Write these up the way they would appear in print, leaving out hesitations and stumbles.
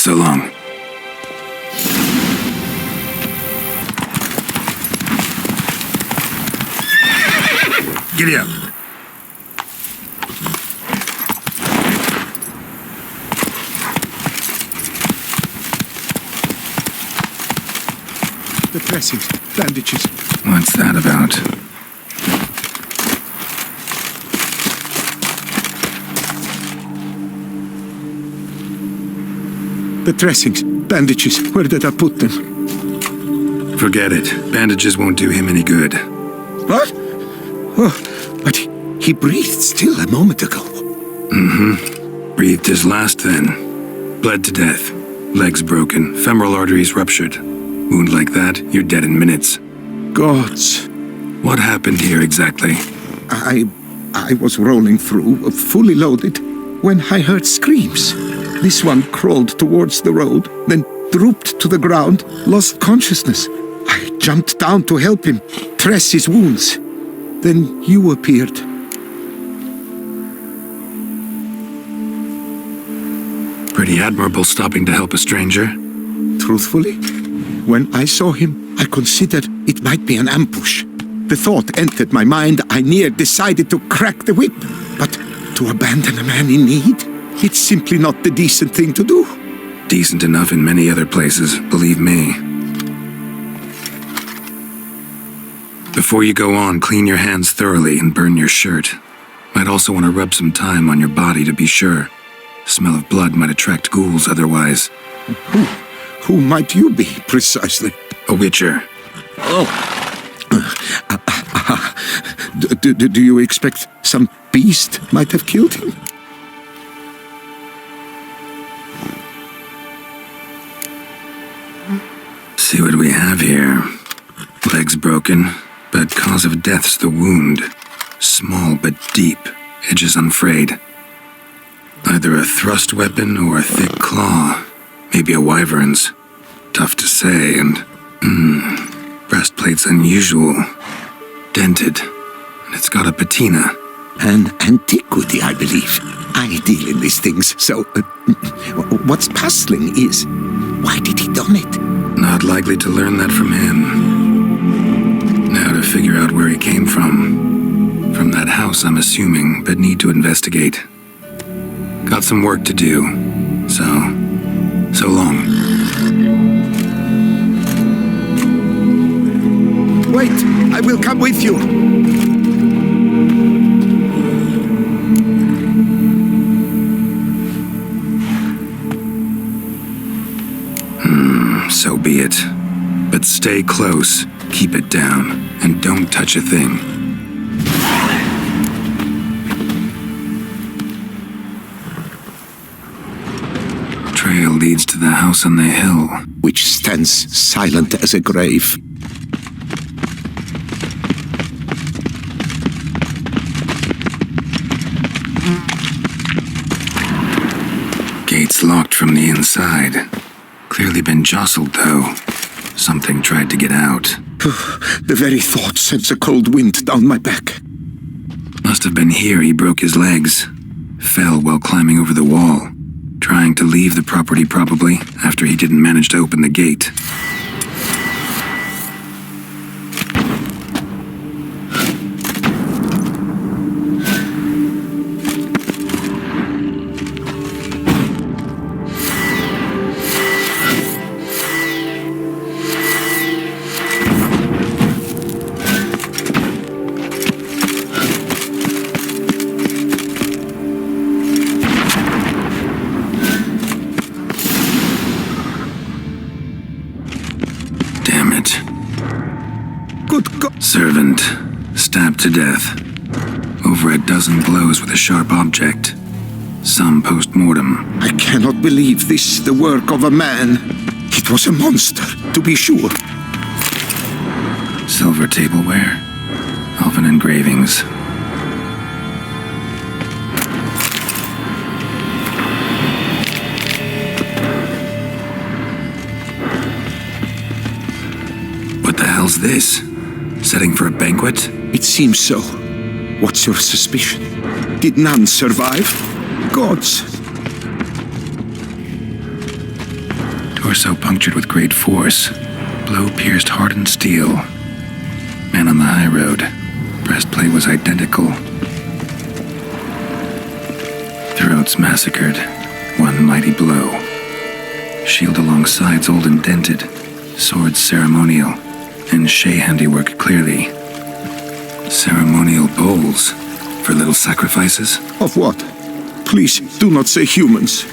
So long. Giddy up. The dressings, bandages. What's that about? The dressings, bandages. Where did I put them? Forget it. Bandages won't do him any good. What? Oh, but he breathed still a moment ago. Breathed his last then. Bled to death. Legs broken. Femoral arteries ruptured. Wound like that, you're dead in minutes. Gods. What happened here exactly? I was rolling through, fully loaded, when I heard screams. This one crawled towards the road, then drooped to the ground, lost consciousness. I jumped down to help him, dress his wounds. Then you appeared. Pretty admirable stopping to help a stranger. Truthfully, when I saw him, I considered it might be an ambush. The thought entered my mind. I near decided to crack the whip. But to abandon a man in need? It's simply not the decent thing to do. Decent enough in many other places, believe me. Before you go on, clean your hands thoroughly and burn your shirt. Might also want to rub some thyme on your body to be sure. Smell of blood might attract ghouls otherwise. Who might you be, precisely? A witcher. Do you expect some beast might have killed him? See what we have here. Legs broken, but cause of death's the wound. Small but deep, edges unfrayed. Either a thrust weapon or a thick claw. Maybe a wyvern's. Tough to say, and... breastplate's unusual. Dented. And it's got a patina. An antiquity, I believe. I deal in these things, so... what's puzzling is... why did he don it? Not likely to learn that from him. Now to figure out where he came from. From that house, I'm assuming, but need to investigate. Got some work to do. So long. Wait, I will come with you. So be it. But stay close, keep it down, and don't touch a thing. Trail leads to the house on the hill. Which stands silent as a grave. Gates locked from the inside. Clearly been jostled, though. Something tried to get out. The very thought sends a cold wind down my back. Must have been here he broke his legs. Fell while climbing over the wall. Trying to leave the property, probably, after he didn't manage to open the gate. Servant, stabbed to death. Over a dozen blows with a sharp object. Some post-mortem. I cannot believe this, the work of a man. It was a monster, to be sure. Silver tableware. Elven engravings. What the hell's this? Setting for a banquet? It seems so. What's your suspicion? Did none survive? Gods. torso punctured with great force, blow pierced hardened steel. Man on the high road, breastplate was identical. Throats massacred, one mighty blow. Shield along sides old and dented, swords ceremonial, and Shay handiwork clearly. Ceremonial bowls for little sacrifices? Of what? Please, do not say humans.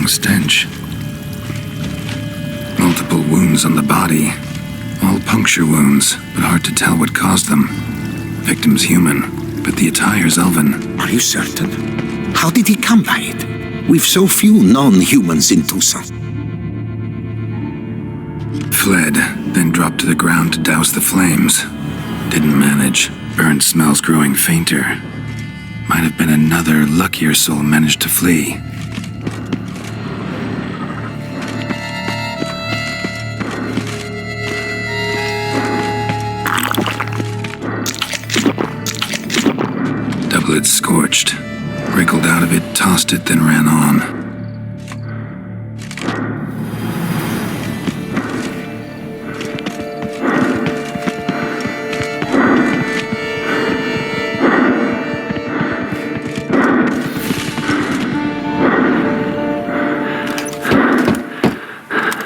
Stench. Multiple wounds on the body. All puncture wounds, but hard to tell what caused them. Victim's human, but the attire's elven. Are you certain? How did he come by it? We've so few non-humans in Tucson. Fled, then dropped to the ground to douse the flames. Didn't manage. Burnt smells growing fainter. Might have been another luckier soul managed to flee. Doublet scorched. Wriggled out of it, tossed it, then ran on.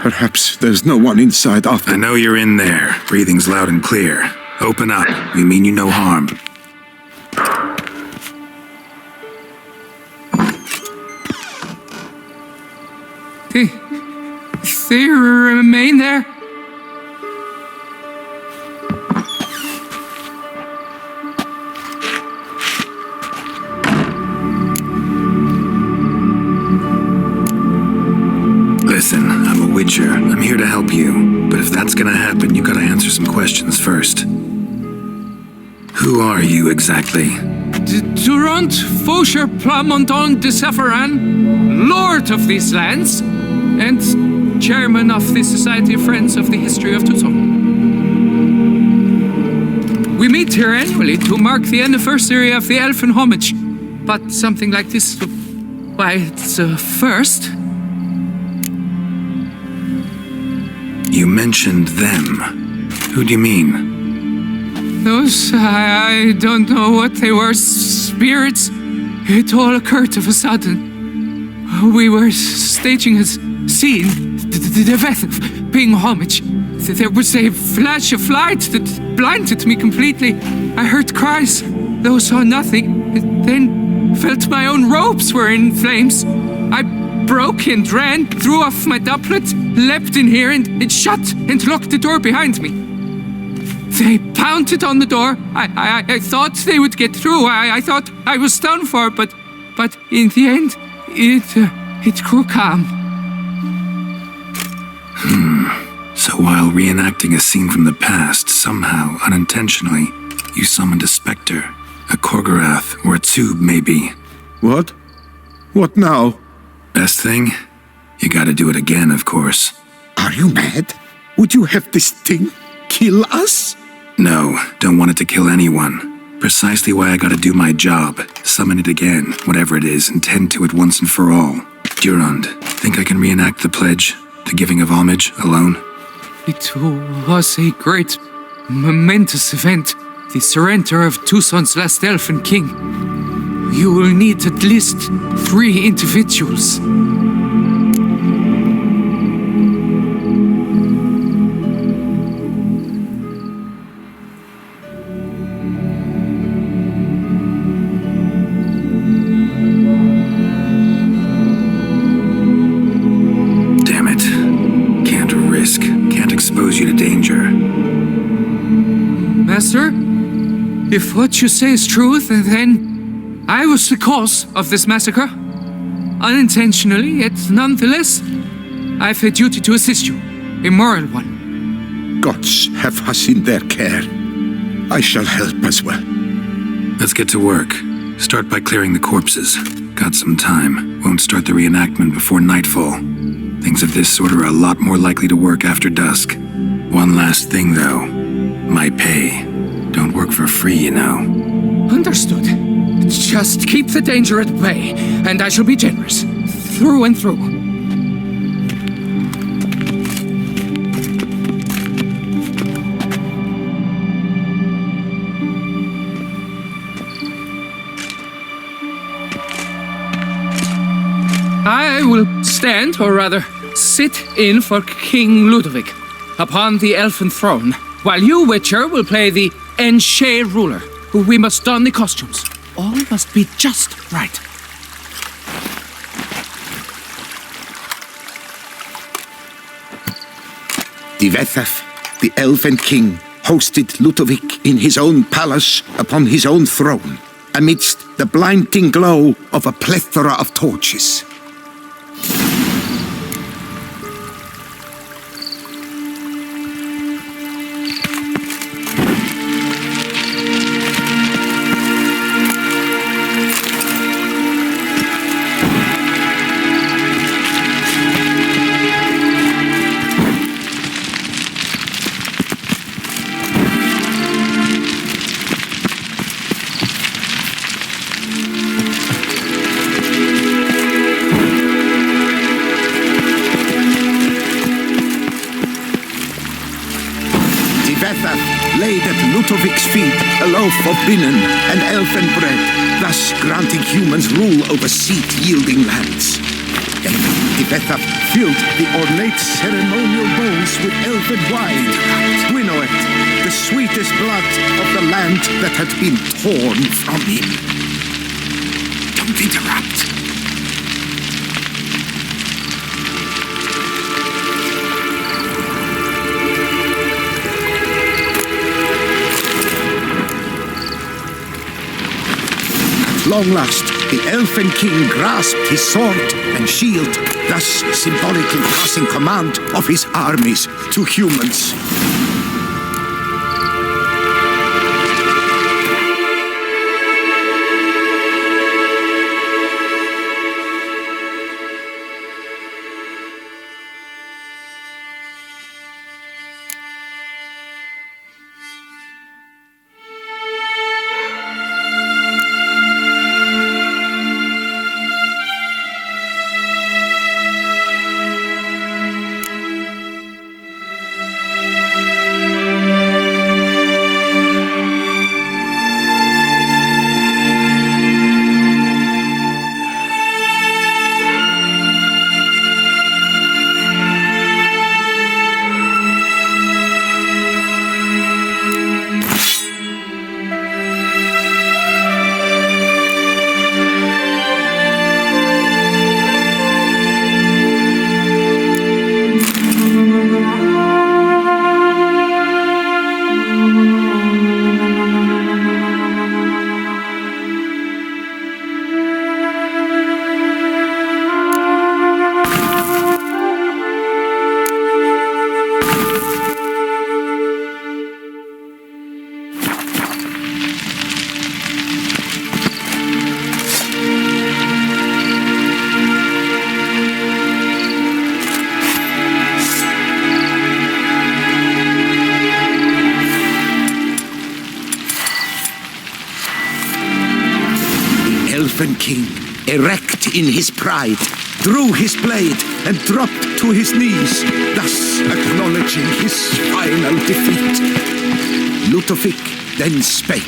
Perhaps there's no one inside after. I know you're in there. Breathing's loud and clear. Open up. We mean you no harm. They remain there? Listen, I'm a witcher. I'm here to help you. But if that's gonna happen, you gotta answer some questions first. Who are you exactly? Durant Faucher Plamondon de Safaran, Lord of these lands, and Chairman of the Society of Friends of the History of Tucson. We meet here annually to mark the anniversary of the Elfin Homage, but something like this, why, it's a first. You mentioned them. Who do you mean? Those, I don't know what they were, spirits. It all occurred of a sudden. We were staging a scene, the death of paying homage. There was a flash of light that blinded me completely. I heard cries, though saw nothing, and then felt my own robes were in flames. I broke and ran, threw off my doublet, leapt in here and shut and locked the door behind me. They pounded on the door. I thought they would get through. I thought I was done for, but in the end, it grew calm. So while reenacting a scene from the past, somehow, unintentionally, you summoned a specter, a Korgorath, or a tube, maybe. What? What now? Best thing? You gotta do it again, of course. Are you mad? Would you have this thing kill us? No, don't want it to kill anyone. Precisely why I gotta do my job. Summon it again, whatever it is, and tend to it once and for all. Durand, think I can reenact the pledge, the giving of homage, alone? It was a great, momentous event. The surrender of Tucson's last elfin king. You will need at least 3 individuals. Damn it. Can't risk. Can't expose you to danger. Master, if what you say is true, then I was the cause of this massacre. Unintentionally, yet nonetheless, I have a duty to assist you, a moral one. Gods have us in their care. I shall help as well. Let's get to work. Start by clearing the corpses. Got some time. Won't start the reenactment before nightfall. Things of this sort are a lot more likely to work after dusk. One last thing, though. My pay. Don't work for free, you know. Understood. Just keep the danger at bay, and I shall be generous. Through and through. I will stand, or rather, sit in for King Ludovic upon the elfin throne, while you, Witcher, will play the Enche ruler, who we must don the costumes. All must be just right. Divethaf, the elven king, hosted Ludovic in his own palace upon his own throne, amidst the blinding glow of a plethora of torches. Laid at Ludovic's feet a loaf of binnen and elfin bread, thus granting humans rule over seat-yielding lands. Divethaf filled the ornate ceremonial bowls with elfin wine, Gwent, the sweetest blood of the land that had been torn from him. Don't interrupt. Long last, the elfin king grasped his sword and shield, thus symbolically passing command of his armies to humans. King, erect in his pride, drew his blade and dropped to his knees, thus acknowledging his final defeat. Ludovic then spake.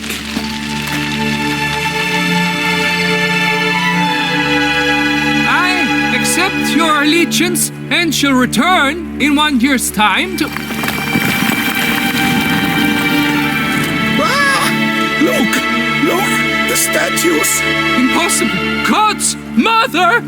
I accept your allegiance and shall return in 1 year's time to... Ah! Look! The statues! Impossible! God's mother!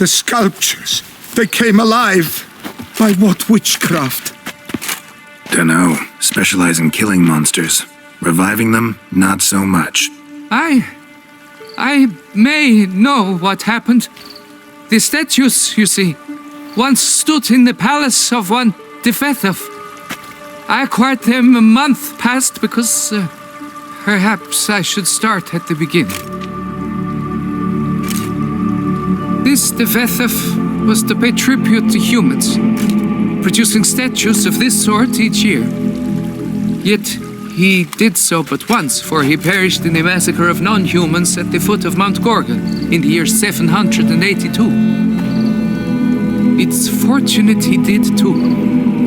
The sculptures, they came alive. By what witchcraft? Dunno. Specialize in killing monsters. Reviving them, not so much. I may know what happened. The statues, you see, once stood in the palace of one Defethov. I acquired them a month past because perhaps I should start at the beginning. This Defethov was to pay tribute to humans, producing statues of this sort each year. Yet he did so but once, for he perished in the massacre of non-humans at the foot of Mount Gorgon in the year 782. It's fortunate he did too,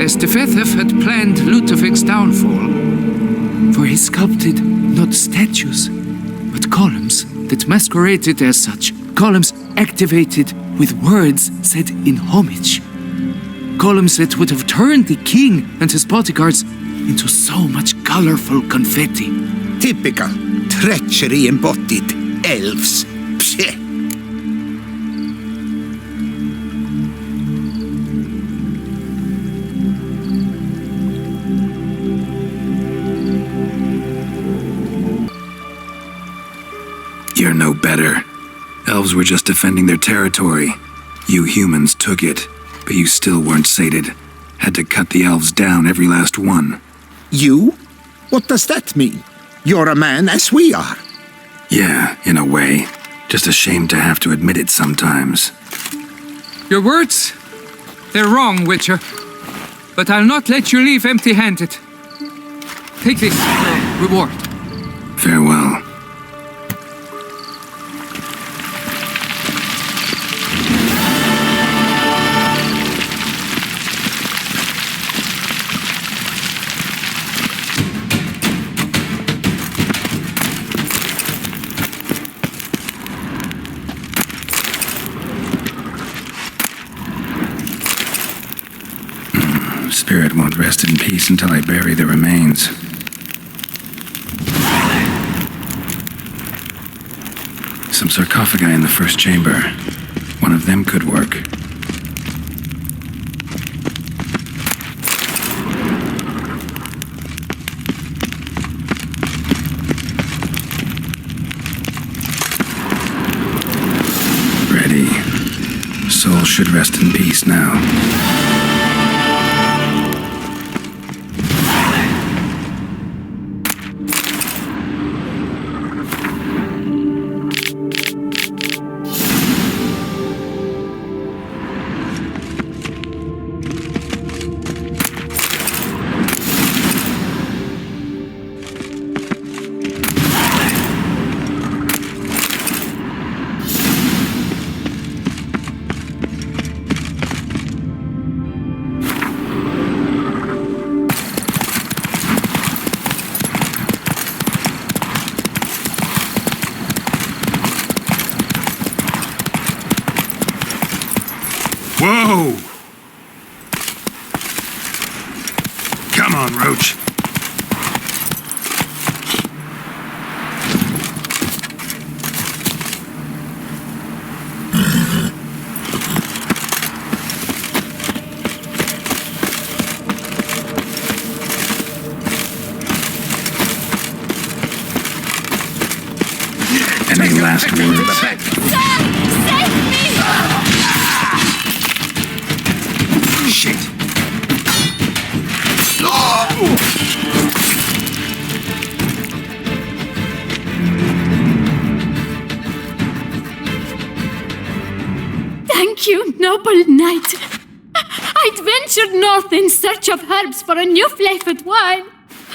as Defethov had planned Ludovic's downfall. For he sculpted not statues, but columns that masqueraded as such. Columns activated with words said in homage. Columns that would have turned the king and his bodyguards into so much colorful confetti. Typical treachery embodied. Elves. Psheh. You're no better. Elves were just defending their territory. You humans took it, but you still weren't sated. Had to cut the elves down, every last one. You? What does that mean? You're a man as we are. Yeah, in a way. Just ashamed to have to admit it sometimes. Your words? They're wrong, Witcher. But I'll not let you leave empty-handed. Take this, your reward. Farewell. Spirit won't rest in peace until I bury the remains. Some sarcophagi in the first chamber. One of them could work. Ready. Soul should rest in peace now. Whoa! Come on, Roach. Any last words? Save me! Shit. Thank you, noble knight. I'd ventured north in search of herbs for a new flavored wine.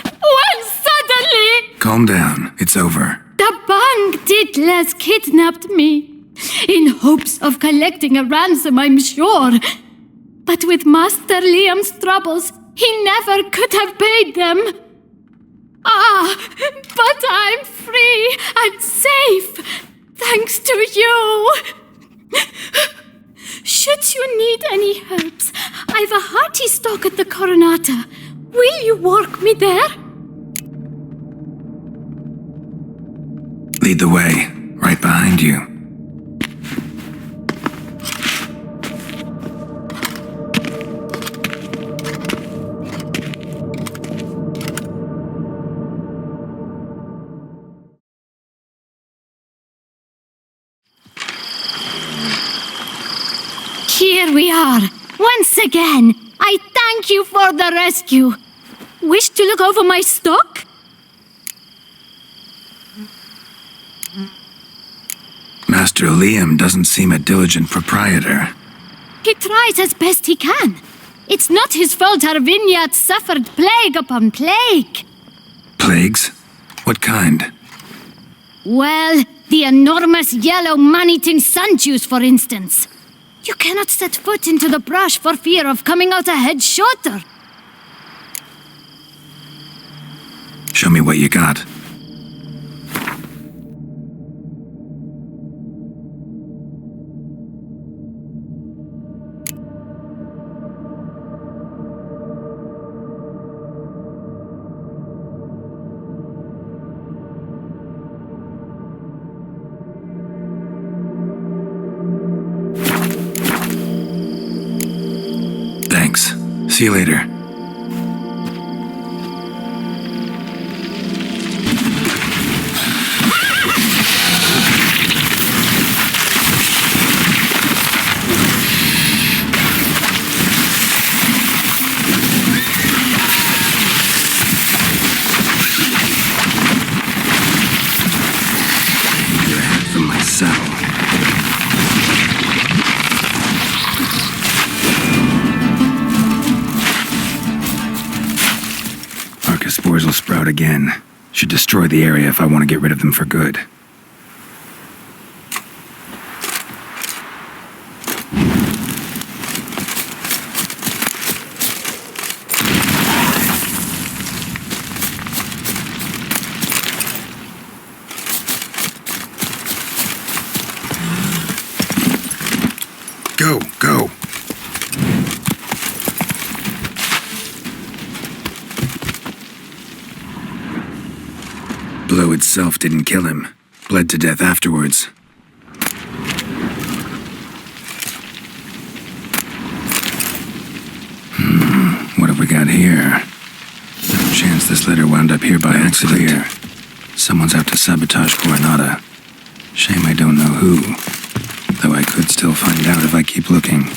When suddenly... Calm down. It's over. the Bang Diddlers kidnapped me. In hopes of collecting a ransom, I'm sure. But with Master Liam's troubles, he never could have paid them. But I'm free and safe, thanks to you. Should you need any herbs, I've a hearty stock at the Coronata. Will you walk me there? Lead the way. Right behind you. Once again, I thank you for the rescue. Wish to look over my stock? Master Liam doesn't seem a diligent proprietor. He tries as best he can. It's not his fault our vineyard suffered plague upon plague. Plagues? What kind? Well, the enormous yellow man-eating sun-juice, for instance. You cannot set foot into the brush for fear of coming out a head shorter. Show me what you got. Thanks. See you later. You're ahead from my cell. Spores will sprout again. Should destroy the area if I want to get rid of them for good. Go, go. Blow itself didn't kill him. Bled to death afterwards. What have we got here? No chance this letter wound up here by accident. Someone's out to sabotage Coronata. Shame I don't know who. Though I could still find out if I keep looking.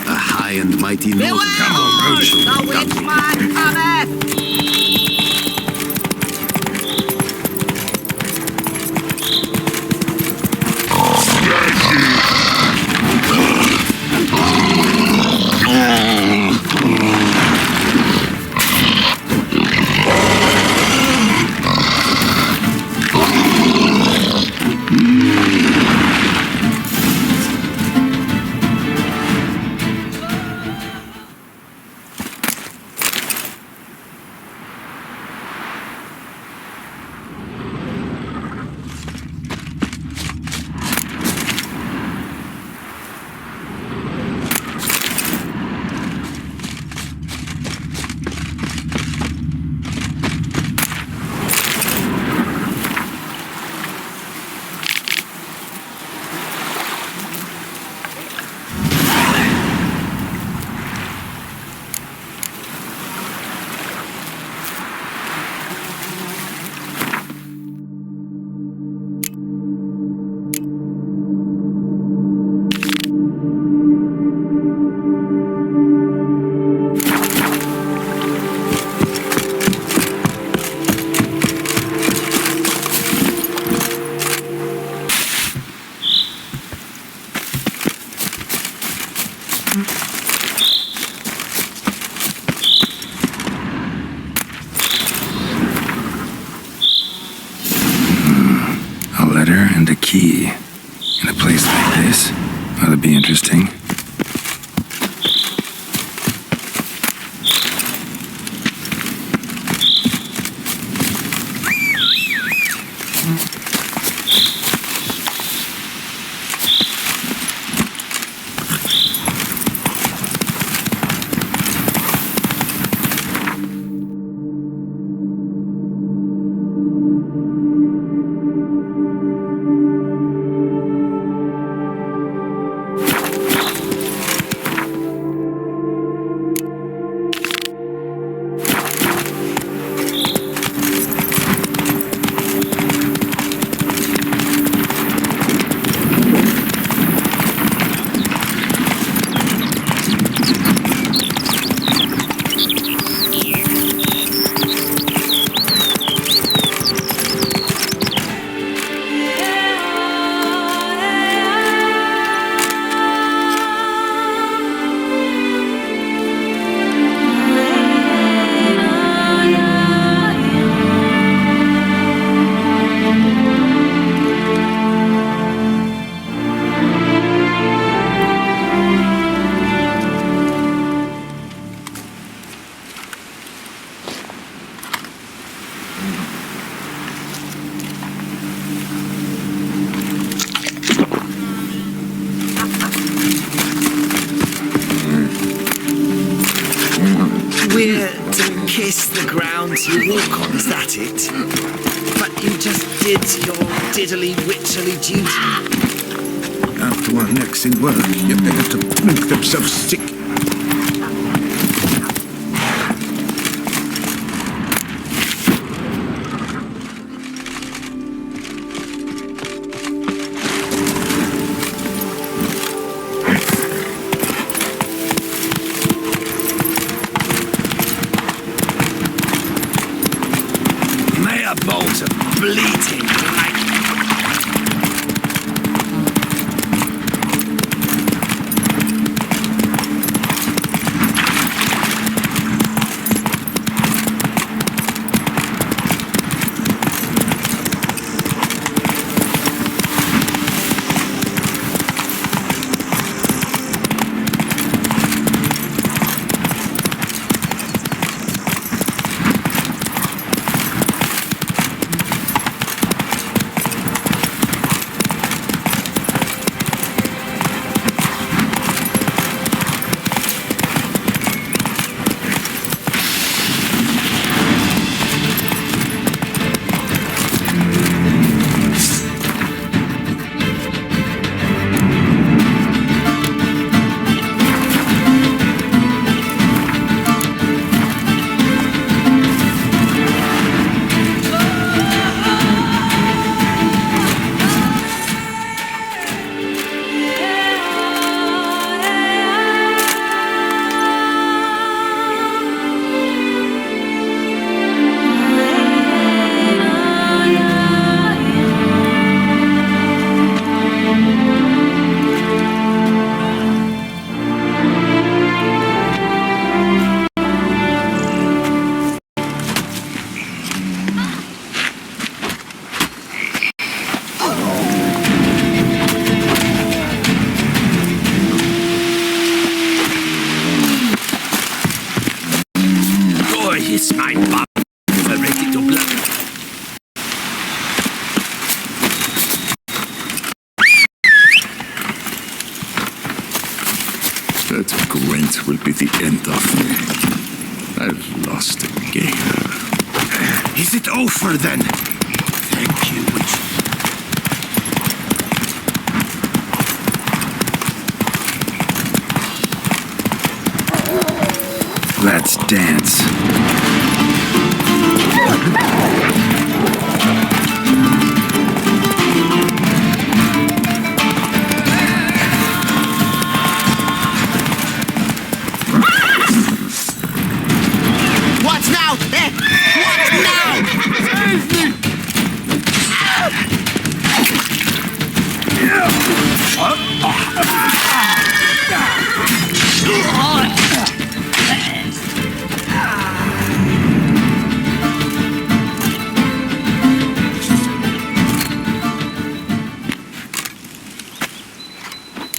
A high and mighty lord. Come on, Roach. The witchman cometh! And a key. In a place like this, that'll be interesting. To kiss the ground you walk on, is that it? But you just did your diddly witcherly duty. After one next in work, you better to make themselves sick. May a bolt of bleating like ist mein Bab verreckt to blood. That Gwent will be the end of me. I've lost again. Is it over then? Thank you, witch. Let's dance. What now? What now?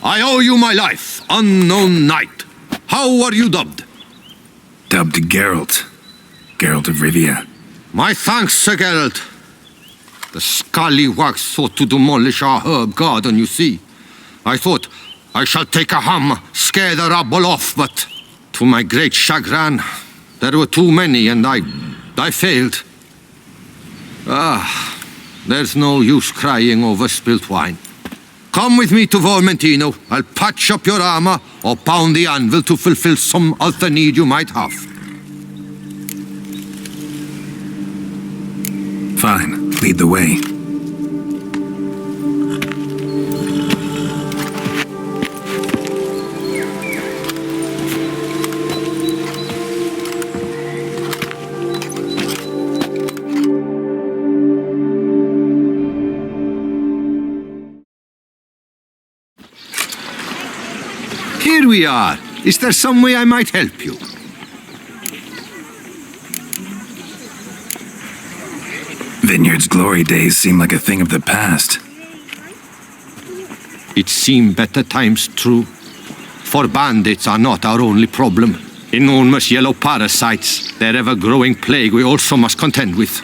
I owe you my life, unknown knight. How are you dubbed? Dubbed Geralt. Geralt of Rivia. My thanks, Sir Geralt. The scallywags sought to demolish our herb garden, you see. I thought, I shall take a hammer, scare the rabble off, but to my great chagrin, there were too many and I failed. There's no use crying over spilt wine. Come with me to Vermentino. I'll patch up your armor or pound the anvil to fulfill some other need you might have. Fine. Lead the way. Here we are. Is there some way I might help you? Vineyard's glory days seem like a thing of the past. It seem better times true. For bandits are not our only problem. Enormous yellow parasites, their ever-growing plague we also must contend with.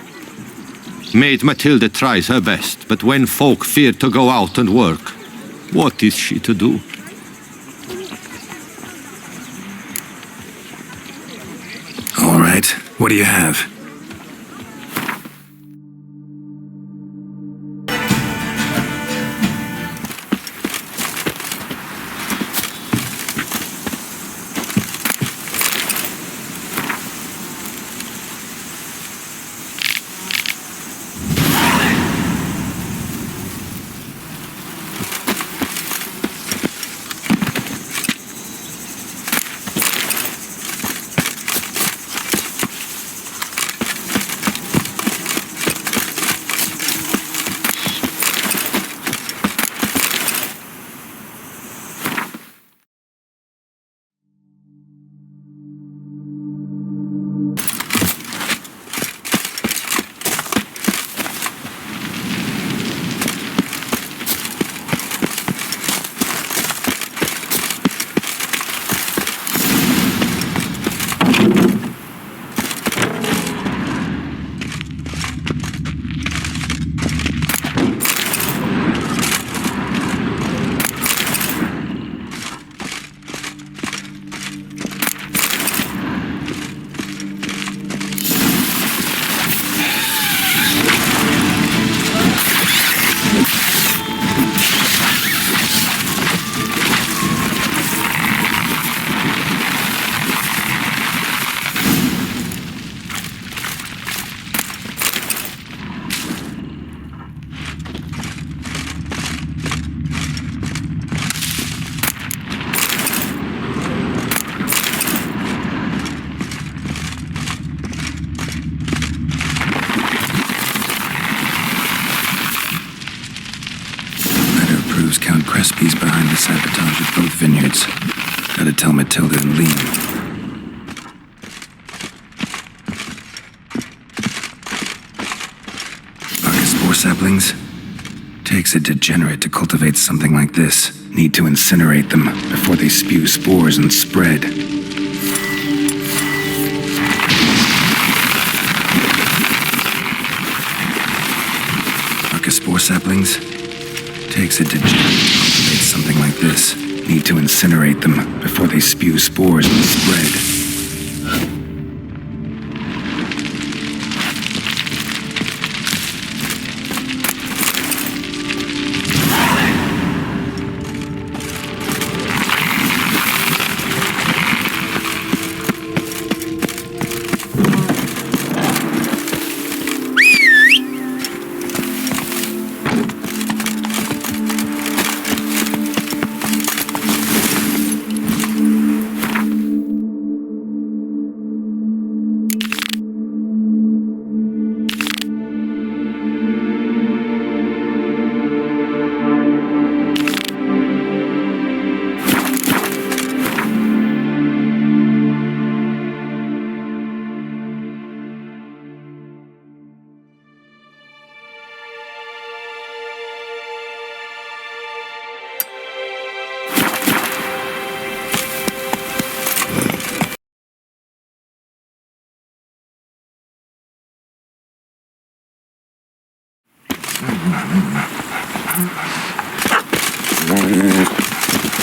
Maid Matilda tries her best, but when folk fear to go out and work, what is she to do? right. What do you have? Count Crespi's behind the sabotage of both vineyards. Gotta tell Matilda and Liam. Arcaspore saplings? Takes a degenerate to cultivate something like this. Need to incinerate them before they spew spores and spread. Arcaspore saplings? Takes a degenerate to cultivate something like this. Need to incinerate them before they spew spores and spread.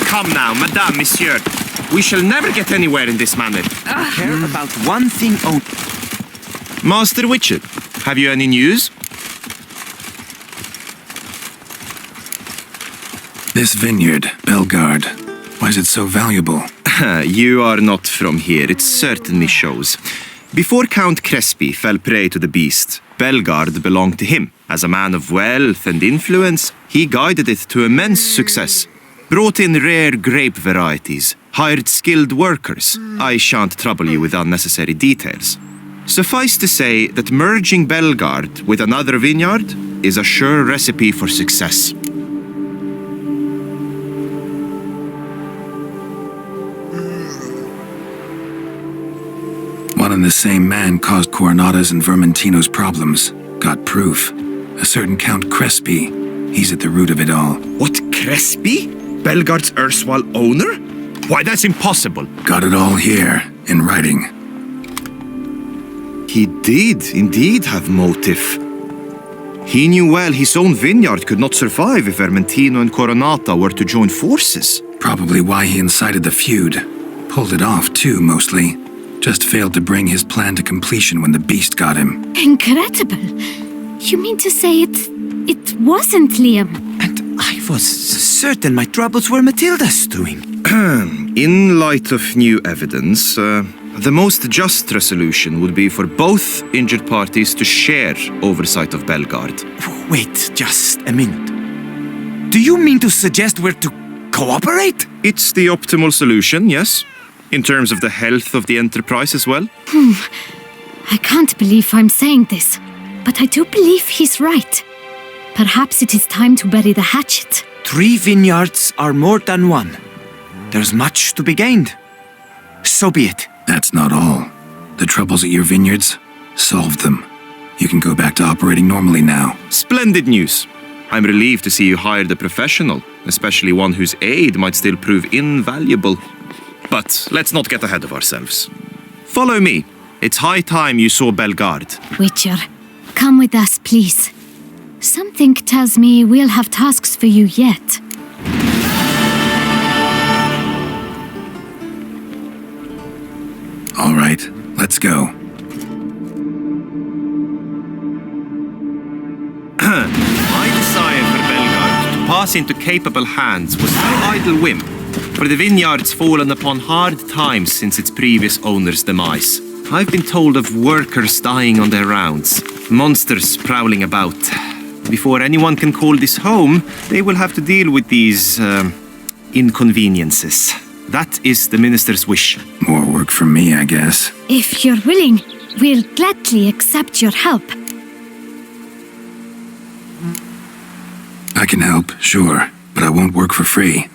Come now, Madame, Monsieur. We shall never get anywhere in this manner. I care about one thing only. Master Witcher, have you any news? This vineyard, Belgard, why is it so valuable? You are not from here, it certainly shows. Before Count Crespi fell prey to the beast, Belgard belonged to him. As a man of wealth and influence, he guided it to immense success. Brought in rare grape varieties, hired skilled workers. I shan't trouble you with unnecessary details. Suffice to say that merging Belgard with another vineyard is a sure recipe for success. One and the same man caused Coronata's and Vermentino's problems. Got proof. A certain Count Crespi. He's at the root of it all. What, Crespi? Belgard's erstwhile owner? Why, that's impossible. Got it all here, in writing. He did indeed have motive. He knew well his own vineyard could not survive if Vermentino and Coronata were to join forces. Probably why he incited the feud. Pulled it off, too, mostly. Just failed to bring his plan to completion when the beast got him. Incredible. You mean to say it wasn't Liam? And I was certain my troubles were Matilda's doing. In light of new evidence, the most just resolution would be for both injured parties to share oversight of Bellegarde. Wait just a minute. Do you mean to suggest we're to cooperate? It's the optimal solution, yes. In terms of the health of the enterprise as well. I can't believe I'm saying this, but I do believe he's right. Perhaps it is time to bury the hatchet. 3 vineyards are more than one. There's much to be gained. So be it. That's not all. The troubles at your vineyards? Solved them. You can go back to operating normally now. Splendid news. I'm relieved to see you hired a professional, especially one whose aid might still prove invaluable. But let's not get ahead of ourselves. Follow me. It's high time you saw Bellegarde. Witcher, come with us, please. Something tells me we'll have tasks for you yet. All right, let's go. My desire for Bellegarde to pass into capable hands was no idle whim, for the vineyard's fallen upon hard times since its previous owner's demise. I've been told of workers dying on their rounds, monsters prowling about. Before anyone can call this home, they will have to deal with these inconveniences. That is the minister's wish. More work for me, I guess. If you're willing, we'll gladly accept your help. I can help, sure, but I won't work for free.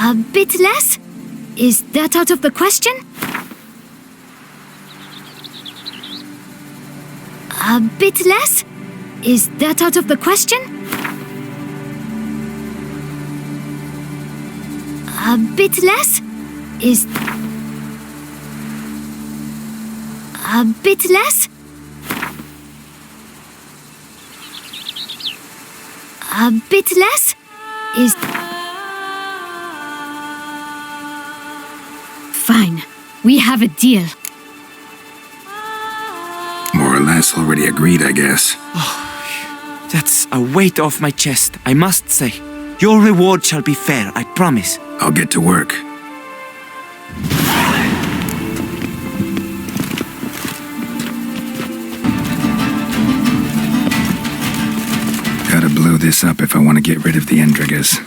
A bit less? Is that out of the question? A bit less? Is that out of the question? A bit less? Is... A bit less? A bit less? Is... Fine. We have a deal. More or less already agreed, I guess. That's a weight off my chest, I must say. Your reward shall be fair, I promise. I'll get to work. Gotta blow this up if I want to get rid of the Endrigas.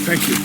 Thank you.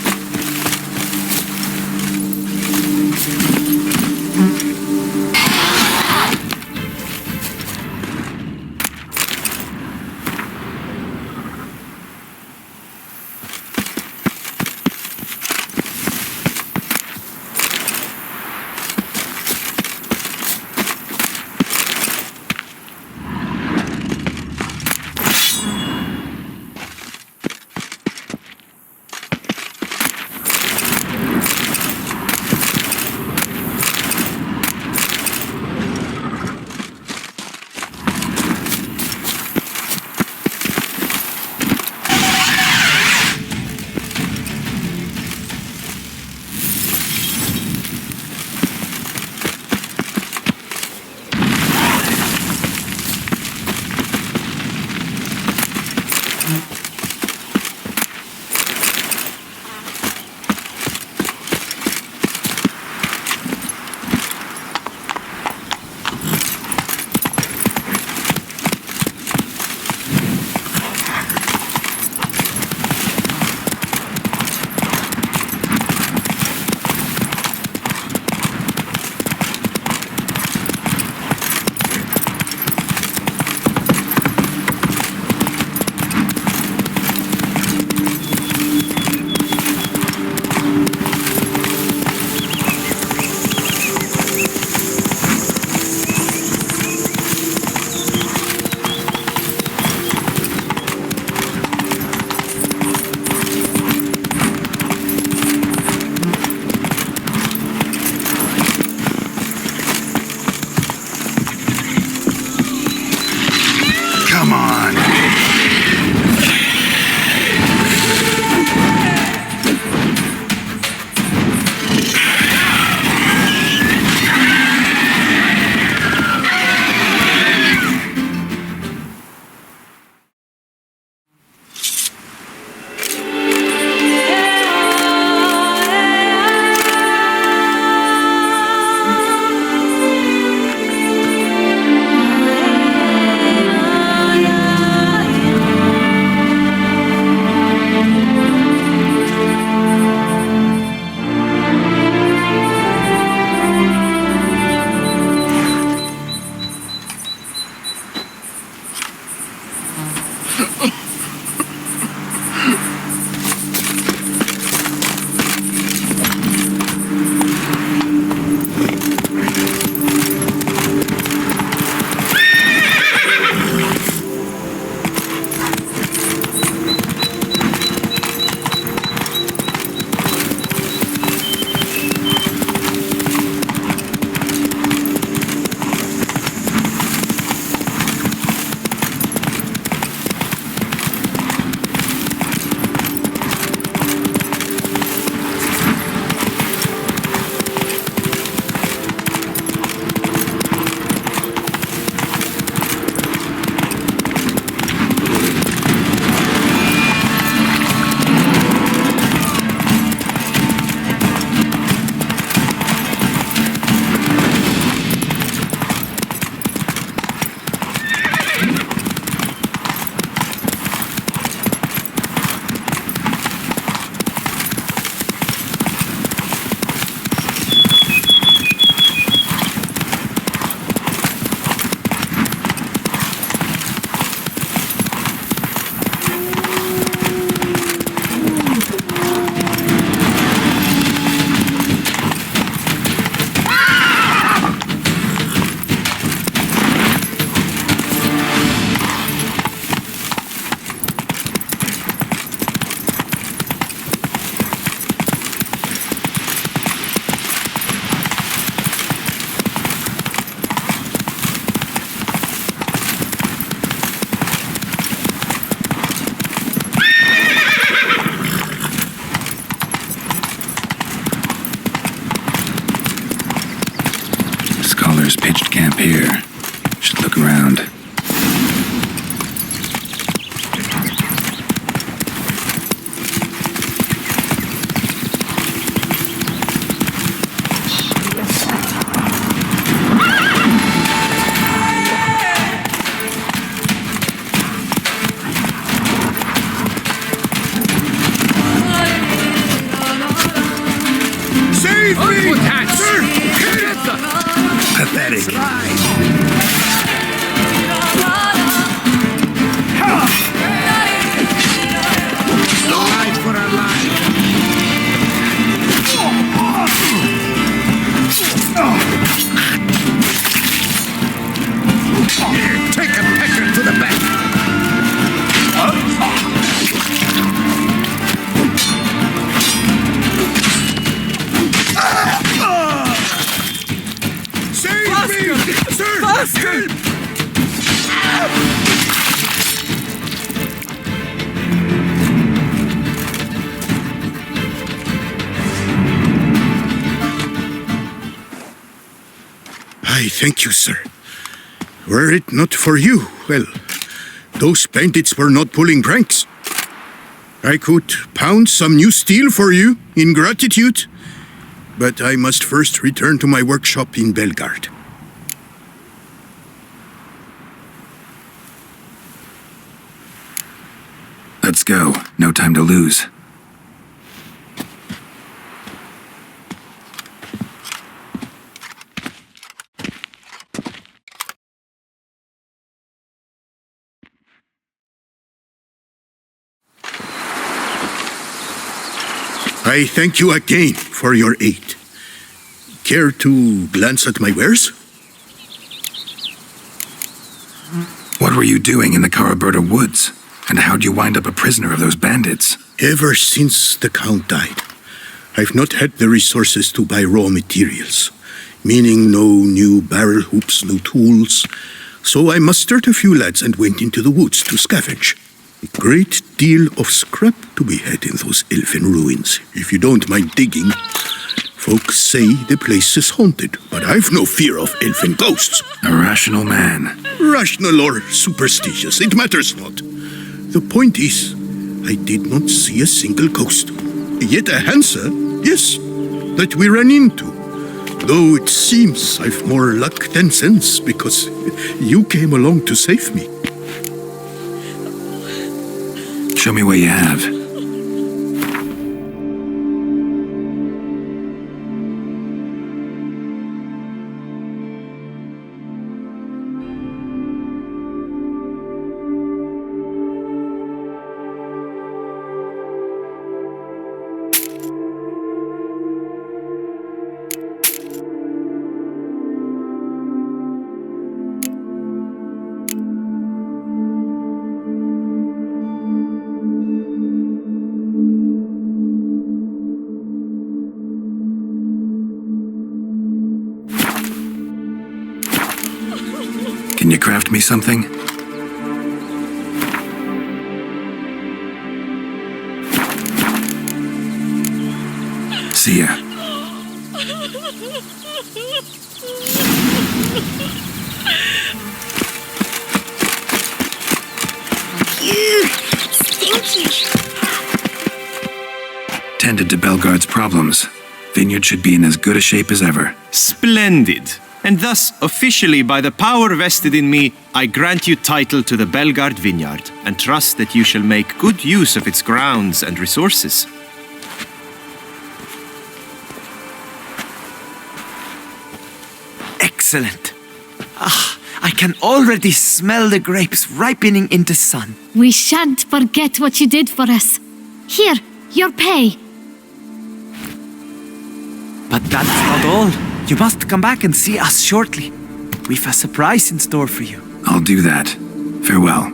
here. Should look around. Save me! Sir! Pathetic. Life for our life! Take a pecker to the back! Save me! Sir! Help! I thank you, sir. Were it not for you, well, those bandits were not pulling pranks. I could pound some new steel for you in gratitude, but I must first return to my workshop in Belgard. Let's go. No time to lose. I thank you again for your aid. Care to glance at my wares? What were you doing in the Caraberta woods? And how'd you wind up a prisoner of those bandits? Ever since the Count died, I've not had the resources to buy raw materials, meaning no new barrel hoops, no tools. So I mustered a few lads and went into the woods to scavenge. A great deal of scrap to be had in those elfin ruins, if you don't mind digging. Folks say the place is haunted, but I've no fear of elfin ghosts. A rational man. Rational or superstitious, it matters not. The point is, I did not see a single ghost. Yet a Hansa, yes, that we ran into. Though it seems I've more luck than sense, because you came along to save me. Show me what you have. Can you craft me something? See ya. Stinky. Tended to Belgard's problems. Vineyard should be in as good a shape as ever. Splendid. And thus, officially by the power vested in me, I grant you title to the Belgard Vineyard, and trust that you shall make good use of its grounds and resources. Excellent. I can already smell the grapes ripening in the sun. We shan't forget what you did for us. Here, your pay. But that's not all. You must come back and see us shortly. We've a surprise in store for you. I'll do that. Farewell.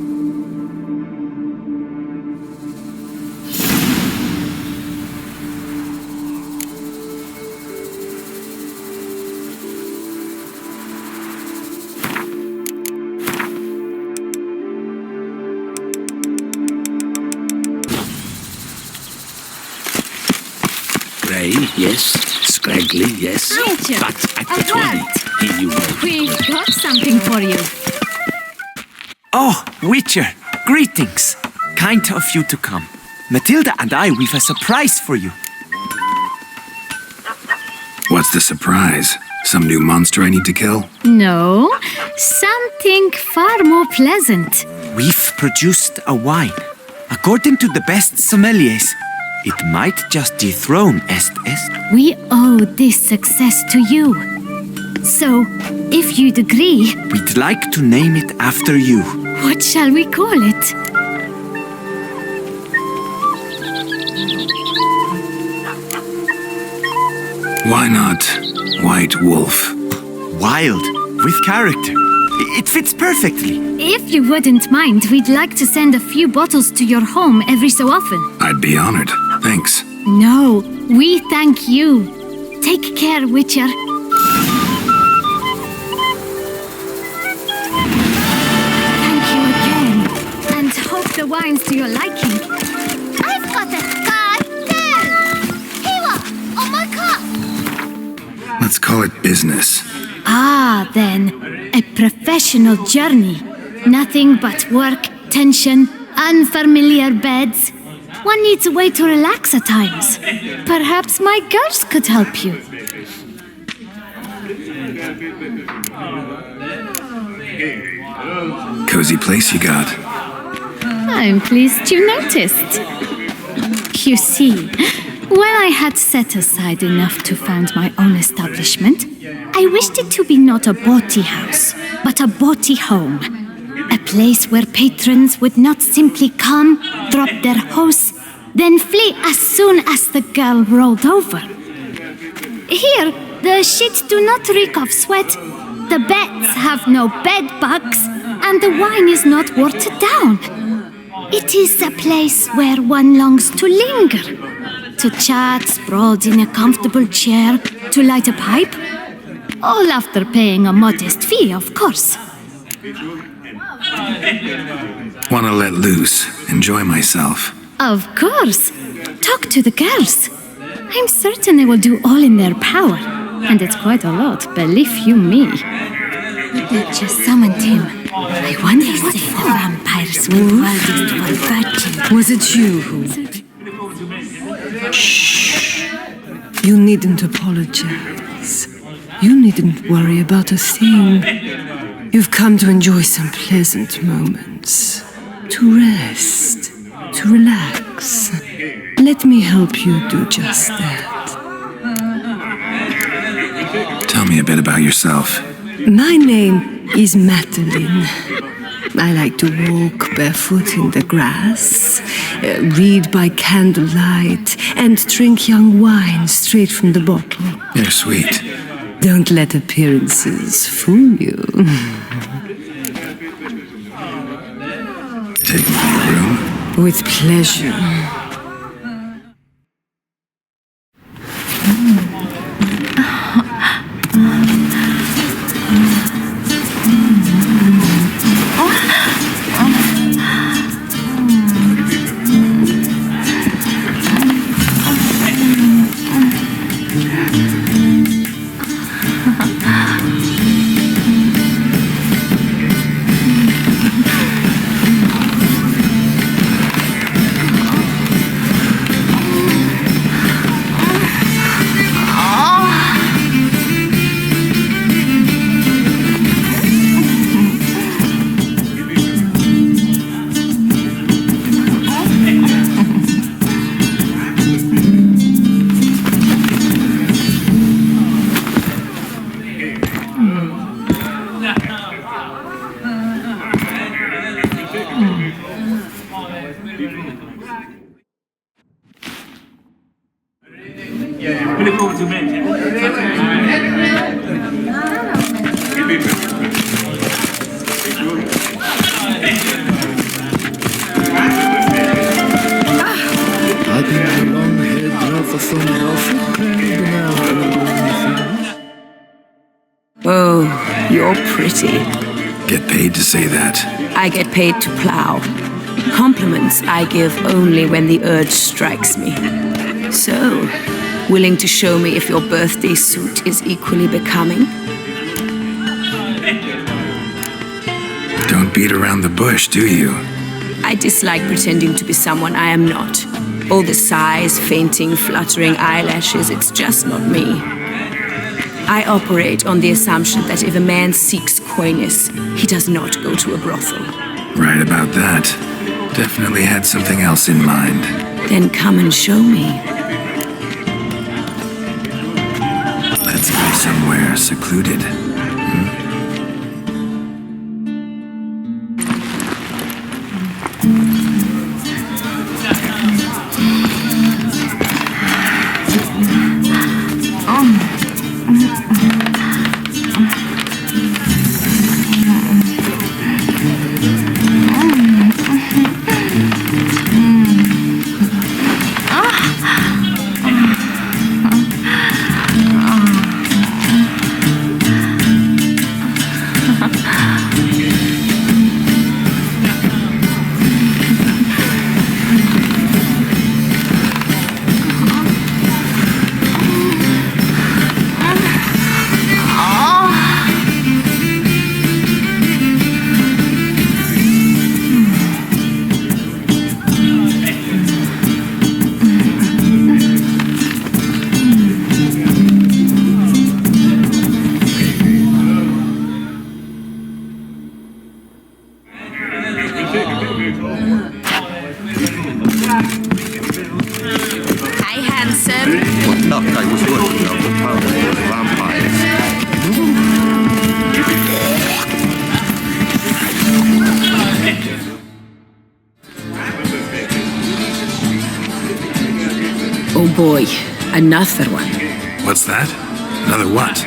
Grey, yes. Scraggly, yes. Richard, But a rat. We've got something for you. Oh, Witcher, greetings. Kind of you to come. Matilda and we've a surprise for you. What's the surprise? Some new monster I need to kill? No, something far more pleasant. We've produced a wine. According to the best sommeliers, it might just dethrone Est. We owe this success to you. So, if you'd agree, We'd like to name it after you. what shall we call it? Why not White Wolf? Wild, with character. It fits perfectly. If you wouldn't mind, we'd like to send a few bottles to your home every so often. I'd be honored. Thanks. No, we thank you. Take care, Witcher. Thank you again, and hope the wine's to your liking. I've got a cartel! Hiwa, on my car! Let's call it business. Ah, then, a professional journey. Nothing but work, tension, unfamiliar beds. One needs a way to relax at times. Perhaps my girls could help you. Cozy place you got. I'm pleased you noticed. You see, when I had set aside enough to found my own establishment, I wished it to be not a bawdy house, but a bawdy home. A place where patrons would not simply come, drop their hose, then flee as soon as the girl rolled over. Here, the sheets do not reek of sweat, the beds have no bed bugs, and the wine is not watered down. It is a place where one longs to linger, to chat sprawled in a comfortable chair, to light a pipe. All after paying a modest fee, of course. Wanna let loose, enjoy myself. Of course. Talk to the girls. I'm certain they will do all in their power. And it's quite a lot, believe you me. They just summoned him. I wonder what the vampires would wildest for virgin. Was it you who... Shh. You needn't apologize. You needn't worry about a thing. You've come to enjoy some pleasant moments. To rest. To relax. Let me help you do just that. Tell me a bit about yourself. My name is Madeline. I like to walk barefoot in the grass, read by candlelight, and drink young wine straight from the bottle. You're sweet. Don't let appearances fool you. Take me to your room. With pleasure. Oh, you're pretty. Get paid to say that. I get paid to plow. Compliments I give only when the urge strikes me. So, willing to show me if your birthday suit is equally becoming? beat around the bush, do you? I dislike pretending to be someone I am not. All the sighs, fainting, fluttering eyelashes, it's just not me. I operate on the assumption that if a man seeks coyness, he does not go to a brothel. Right about that. Definitely had something else in mind. Then come and show me. Let's go somewhere secluded. Hi, handsome. What luck I was working out the power of vampires. Oh boy, another one. What's that? Another what?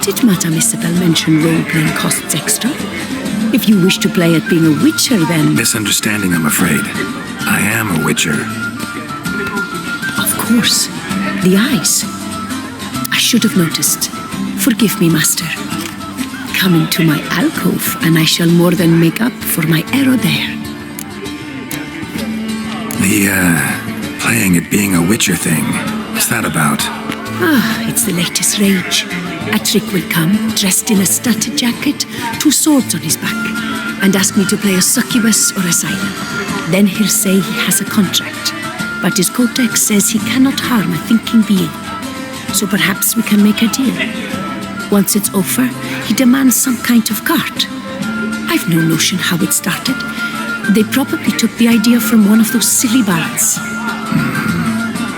Did Madame Isabel mention role-playing costs extra? If you wish to play at being a witcher, then... Misunderstanding, I'm afraid. I am a witcher. Of course. The eyes. I should have noticed. Forgive me, master. Come into my alcove, and I shall more than make up for my error there. The, playing at being a witcher thing. What's that about? Ah, it's the latest rage. A trick will come, dressed in a studded jacket, 2 swords on his back, and ask me to play a succubus or a siren. Then he'll say he has a contract, but his codex says he cannot harm a thinking being. So perhaps we can make a deal. Once it's over, he demands some kind of cart. I've no notion how it started. They probably took the idea from one of those silly ballads.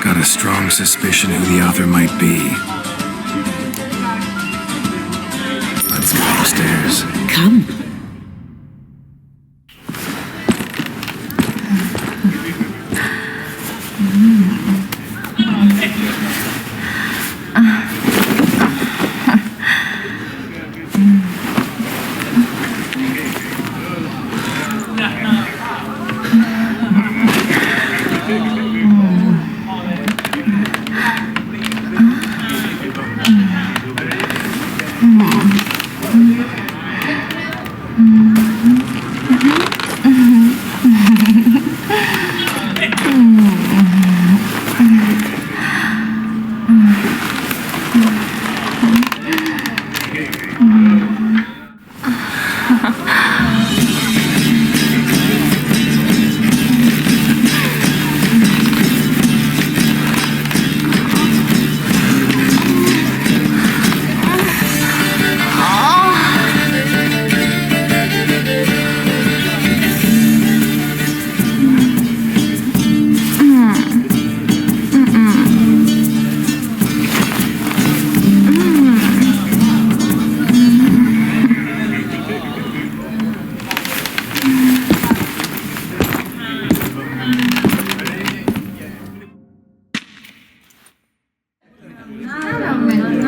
Got a strong suspicion who the author might be. Let's go upstairs. Come.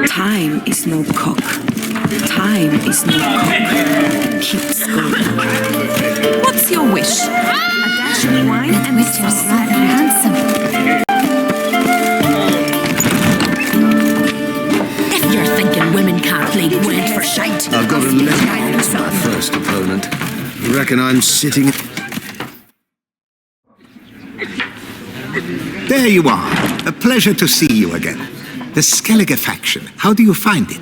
Time is no cock. Time is no cock. Keep scoring. What's your wish? A dash of wine and Mr. Rather handsome. If you're thinking women can't play Gwent for shite, I've got a limit to my first opponent. Reckon I'm sitting... There you are. A pleasure to see you again. The Skellige faction. How do you find it?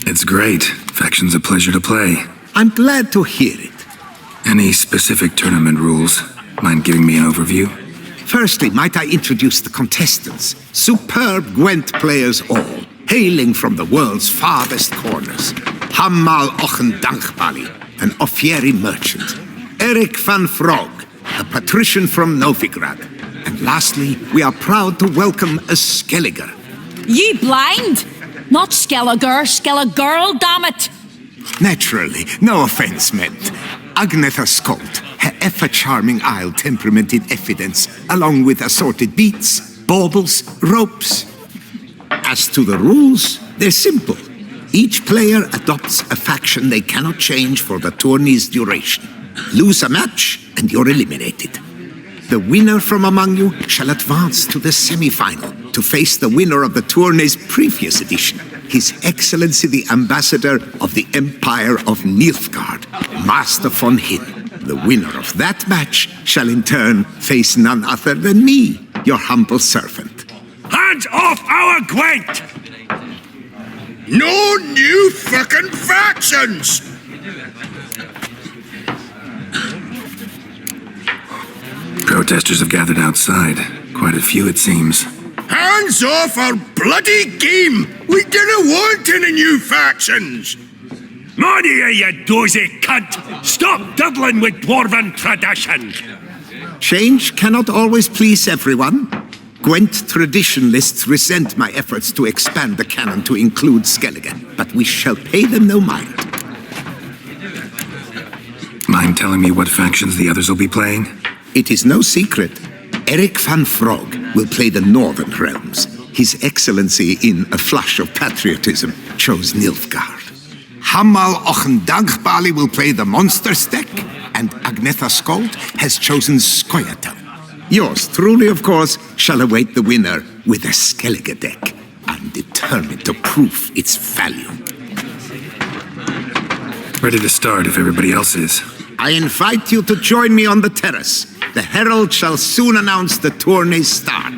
It's great. faction's a pleasure to play. I'm glad to hear it. Any specific tournament rules? Mind giving me an overview? Firstly, might I introduce the contestants? Superb Gwent players all, hailing from the world's farthest corners. Hammal Ochen Dankbali, an Offieri merchant. Eric van Frog, a patrician from Novigrad. And lastly, we are proud to welcome a Skelliger. Ye blind? Not Skelliger, Skelligirl, damn it! Naturally, no offense meant. Agnetha Skolt, her ever-charming isle temperamented evidence, along with assorted beats, baubles, ropes. As to the rules, they're simple. Each player adopts a faction they cannot change for the tourney's duration. Lose a match, and you're eliminated. The winner from among you shall advance to the semi-final to face the winner of the tourney's previous edition, His Excellency the Ambassador of the Empire of Nilfgaard, Master von Hin. The winner of that match shall in turn face none other than me, your humble servant. Hands off our Gwent! No new fucking factions! Protesters have gathered outside. Quite a few, it seems. Hands off our bloody game! We didn't want any new factions! Money, you dozy cunt! Stop diddling with dwarven tradition! Change cannot always please everyone. Gwent traditionalists resent my efforts to expand the canon to include Skellige, but we shall pay them no mind. Mind telling me what factions the others will be playing? It is no secret. Eric van Frog will play the Northern Realms. His Excellency, in a flush of patriotism, chose Nilfgaard. Hammal Ochen Dankbali will play the Monsters deck, and Agnetha Skolt has chosen Skoyatel. Yours truly, of course, shall await the winner with a Skellige deck. I'm determined to prove its value. Ready to start if everybody else is. I invite you to join me on the terrace. The herald shall soon announce the tourney's start.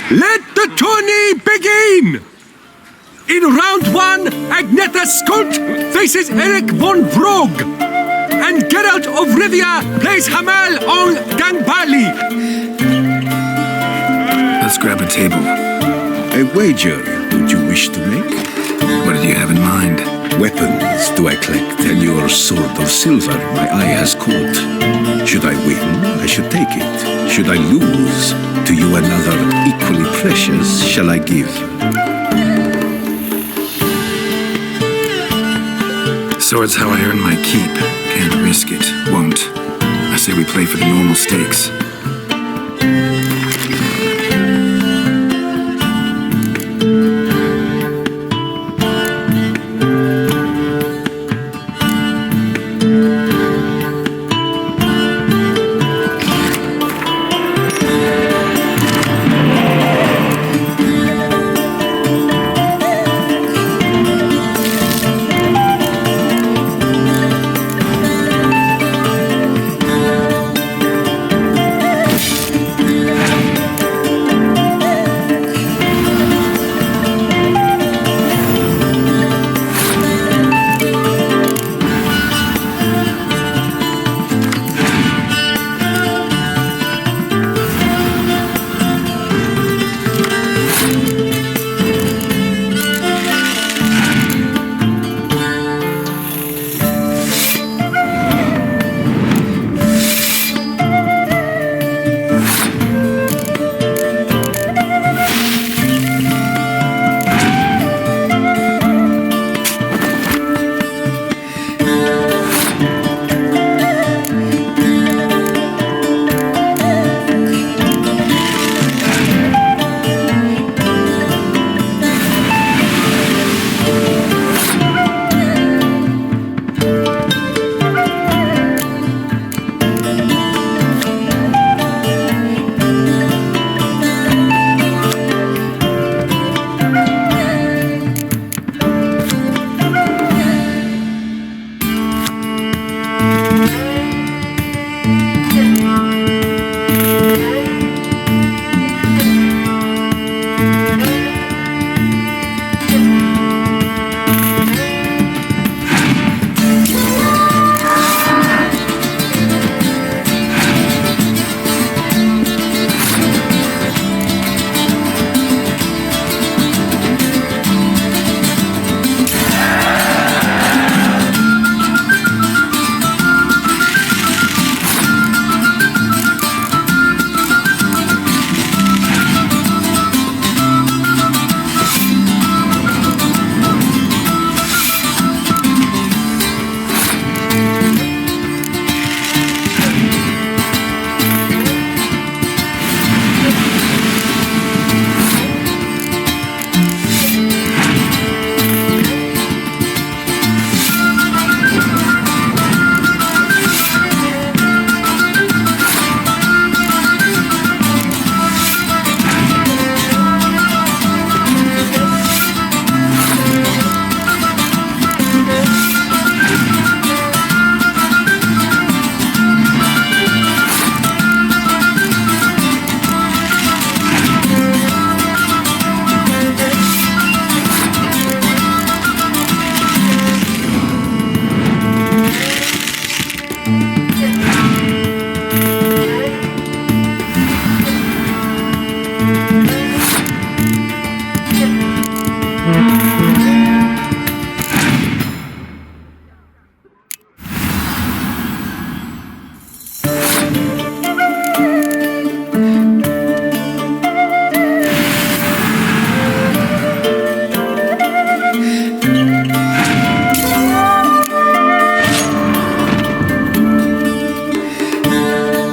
Let the tourney begin! In round 1, Agnetha Skolt faces Eric von Vrog, and Geralt of Rivia plays Hammal on Gangbali. Let's grab a table. A wager would you wish to make? What did you have in mind? Weapons do I collect, and your sword of silver my eye has caught. Should I win, I should take it. Should I lose, to you another equally precious shall I give. Sword's how I earn my keep. Can't risk it, won't. I say we play for the normal stakes.